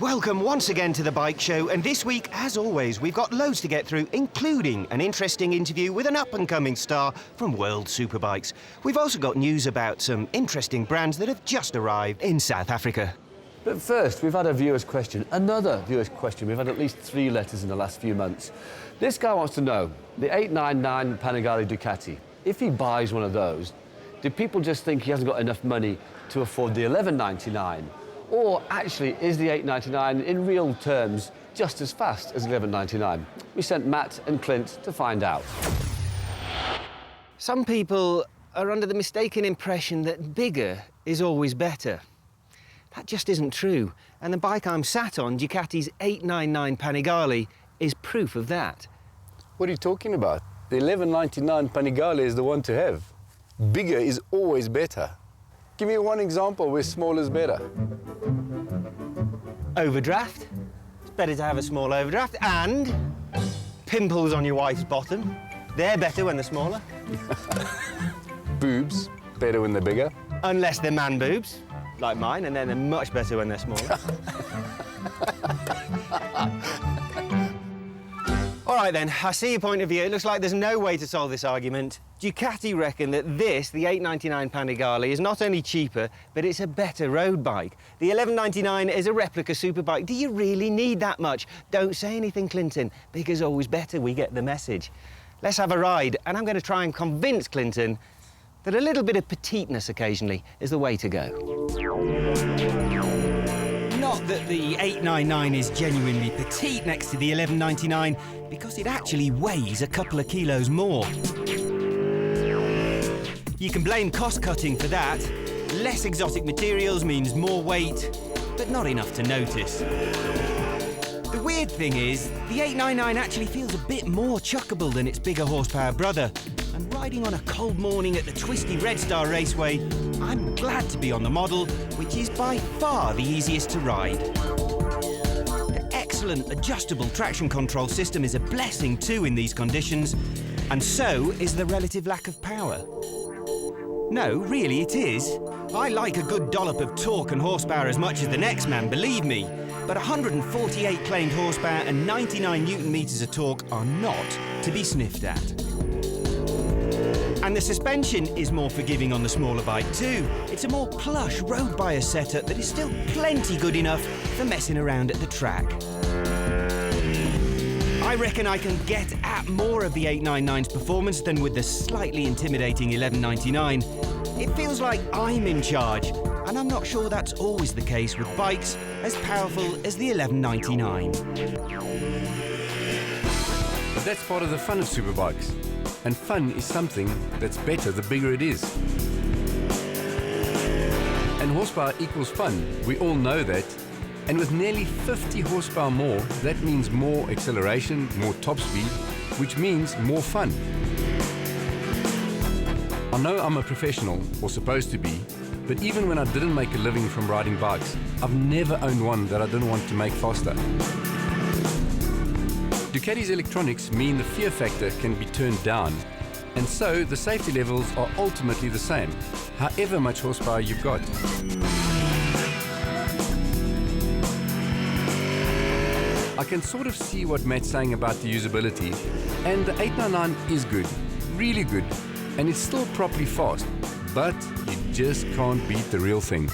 Welcome once again to the Bike Show, and this week, as always, we've got loads to get through, including an interesting interview with an up-and-coming star from World Superbikes. We've also got news about some interesting brands that have just arrived in South Africa. But first, we've had a viewer's question, another viewer's question. We've had at least 3 letters in the last few months. This guy wants to know, the 899 Panigale Ducati, if he buys one of those, do people just think he hasn't got enough money to afford the 1199? Or actually, is the 899 in real terms just as fast as 1199? We sent Matt and Clint to find out. Some people are under the mistaken impression that bigger is always better. That just isn't true, and the bike I'm sat on, Ducati's 899 Panigale, is proof of that. What are you talking about? The 1199 Panigale is the one to have. Bigger is always better. Give me one example where small is better. Overdraft. It's better to have a small overdraft. And pimples on your wife's bottom. They're better when they're smaller. Boobs, better when they're bigger. Unless they're man boobs, like mine, and then they're much better when they're smaller. All right then, I see your point of view. It looks like there's no way to solve this argument. Ducati reckon that this, the 899 Panigale, is not only cheaper, but it's a better road bike. The 1199 is a replica superbike. Do you really need that much? Don't say anything, Clinton. Bigger's always better, we get the message. Let's have a ride, and I'm going to try and convince Clinton that a little bit of petiteness occasionally is the way to go. Not that the 899 is genuinely petite next to the 1199, because it actually weighs a couple of kilos more. You can blame cost-cutting for that. Less exotic materials means more weight, but not enough to notice. The weird thing is, the 899 actually feels a bit more chuckable than its bigger horsepower brother. And riding on a cold morning at the twisty Red Star Raceway, I'm glad to be on the model, which is by far the easiest to ride. The excellent adjustable traction control system is a blessing too in these conditions, and so is the relative lack of power. No, really it is. I like a good dollop of torque and horsepower as much as the next man, believe me, but 148 claimed horsepower and 99 Newton-meters of torque are not to be sniffed at. And the suspension is more forgiving on the smaller bike too. It's a more plush road bias setup that is still plenty good enough for messing around at the track. I reckon I can get at more of the 899's performance than with the slightly intimidating 1199. It feels like I'm in charge, and I'm not sure that's always the case with bikes as powerful as the 1199. But that's part of the fun of superbikes. And fun is something that's better the bigger it is. And horsepower equals fun. We all know that. And with nearly 50 horsepower more, that means more acceleration, more top speed, which means more fun. I know I'm a professional, or supposed to be, but even when I didn't make a living from riding bikes, I've never owned one that I didn't want to make faster. Ducati's electronics mean the fear factor can be turned down, and so the safety levels are ultimately the same, however much horsepower you've got. I can sort of see what Matt's saying about the usability, and the 899 is good, really good, and it's still properly fast, but you just can't beat the real thing.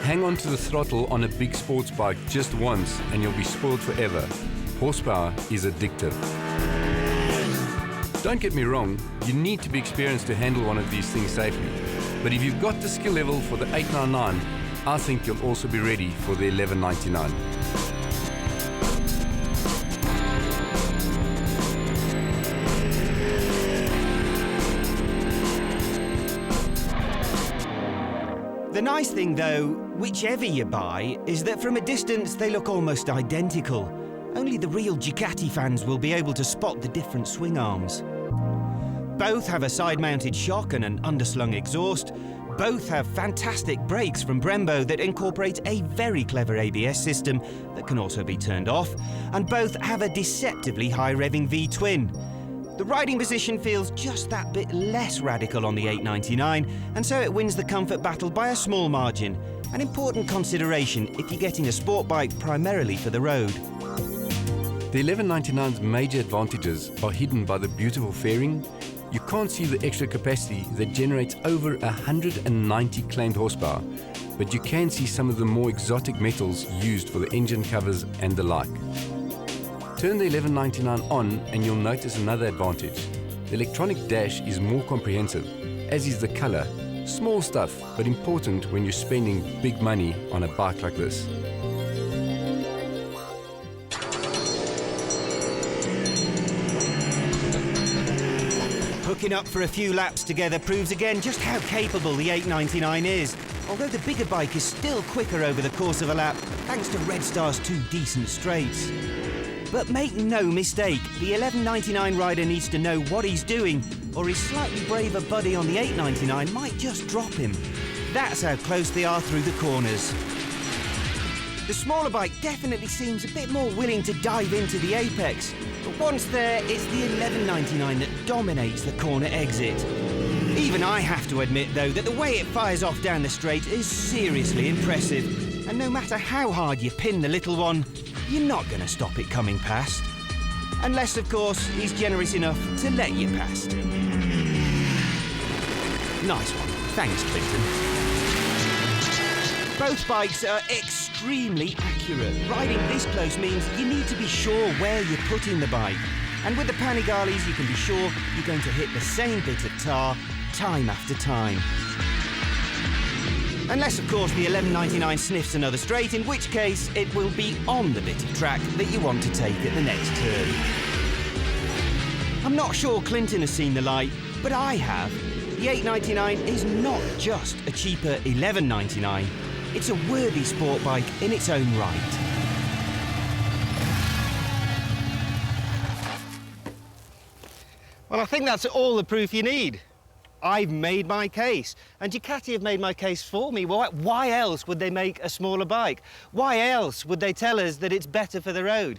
Hang on to the throttle on a big sports bike just once and you'll be spoiled forever. Horsepower is addictive. Don't get me wrong, you need to be experienced to handle one of these things safely. But if you've got the skill level for the 899, I think you'll also be ready for the 1199. The nice thing, though, whichever you buy, is that from a distance they look almost identical. Only the real Ducati fans will be able to spot the different swing arms. Both have a side-mounted shock and an underslung exhaust. Both have fantastic brakes from Brembo that incorporate a very clever ABS system that can also be turned off. And both have a deceptively high-revving V-twin. The riding position feels just that bit less radical on the 899, and so it wins the comfort battle by a small margin. An important consideration if you're getting a sport bike primarily for the road. The 1199's major advantages are hidden by the beautiful fairing. You can't see the extra capacity that generates over 190 claimed horsepower, but you can see some of the more exotic metals used for the engine covers and the like. Turn the 1199 on and you'll notice another advantage. The electronic dash is more comprehensive, as is the color. Small stuff, but important when you're spending big money on a bike like this. Hooking up for a few laps together proves again just how capable the 899 is. Although the bigger bike is still quicker over the course of a lap, thanks to Red Star's 2 decent straights. But make no mistake, the 1199 rider needs to know what he's doing, or his slightly braver buddy on the 899 might just drop him. That's how close they are through the corners. The smaller bike definitely seems a bit more willing to dive into the apex, but once there, it's the 1199 that dominates the corner exit. Even I have to admit, though, that the way it fires off down the straight is seriously impressive, and no matter how hard you pin the little one, you're not going to stop it coming past. Unless, of course, he's generous enough to let you past. Nice one. Thanks, Clinton. Both bikes are extremely accurate. Riding this close means you need to be sure where you're putting the bike. And with the Panigales, you can be sure you're going to hit the same bit of tar time after time. Unless, of course, the 1199 sniffs another straight, in which case it will be on the bit of track that you want to take at the next turn. I'm not sure Clinton has seen the light, but I have. The 899 is not just a cheaper 1199. It's a worthy sport bike in its own right. Well, I think that's all the proof you need. I've made my case, and Ducati have made my case for me. Why else would they make a smaller bike? Why else would they tell us that it's better for the road?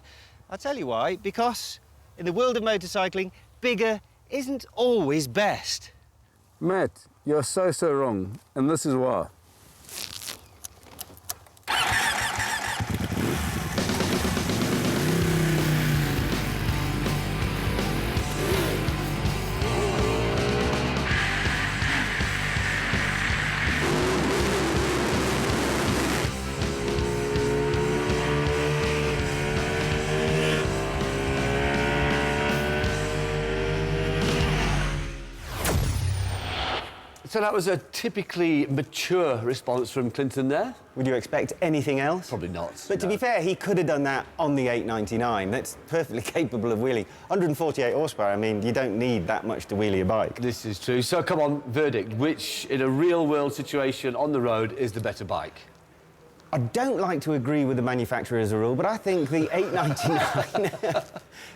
I'll tell you why, because in the world of motorcycling, bigger isn't always best. Matt, you're so wrong, and this is why. So that was a typically mature response from Clinton there. Would you expect anything else? Probably not. But to be fair, he could have done that on the 899. That's perfectly capable of wheeling. 148 horsepower, I mean, you don't need that much to wheelie a bike. This is true. So come on, verdict. Which, in a real-world situation on the road, is the better bike? I don't like to agree with the manufacturer as a rule, but I think the 899...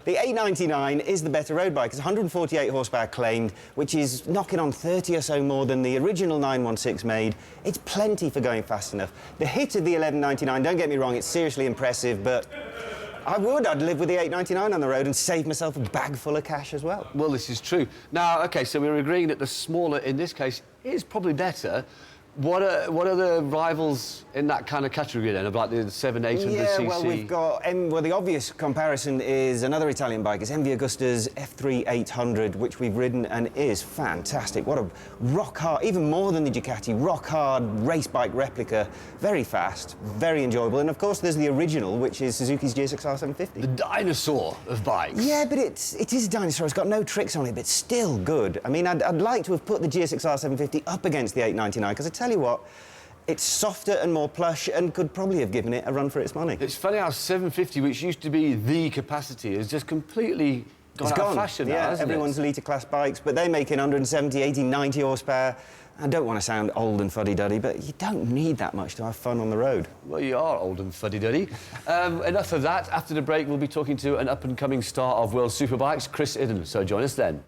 the 899 is the better road bike. It's 148 horsepower claimed, which is knocking on 30 or so more than the original 916 made. It's plenty for going fast enough. The hit of the 1199, don't get me wrong, it's seriously impressive, but I'd live with the 899 on the road and save myself a bag full of cash as well. Well, this is true. Now, OK, so we're agreeing that the smaller, in this case, is probably better. What are the rivals in that kind of category then, about the 700, 800cc? Yeah, well, we've got... well, the obvious comparison is another Italian bike. It's MV Agusta's F3 800, which we've ridden and is fantastic. What a rock-hard, even more than the Ducati, rock-hard race bike replica. Very fast, very enjoyable. And, of course, there's the original, which is Suzuki's GSX-R 750. The dinosaur of bikes. Yeah, but it is a dinosaur. It's got no tricks on it, but still good. I mean, I'd like to have put the GSX-R 750 up against the 899, because I tell you what, it's softer and more plush and could probably have given it a run for its money. It's funny how 750, which used to be the capacity, has just completely gone out of fashion now, hasn't everyone's litre class bikes, but they make in 170, 80, 90 horsepower. I don't want to sound old and fuddy-duddy, but you don't need that much to have fun on the road. Well, you are old and fuddy-duddy. Enough of that. After the break, we'll be talking to an up-and-coming star of world superbikes, Chris Idden. So join us then.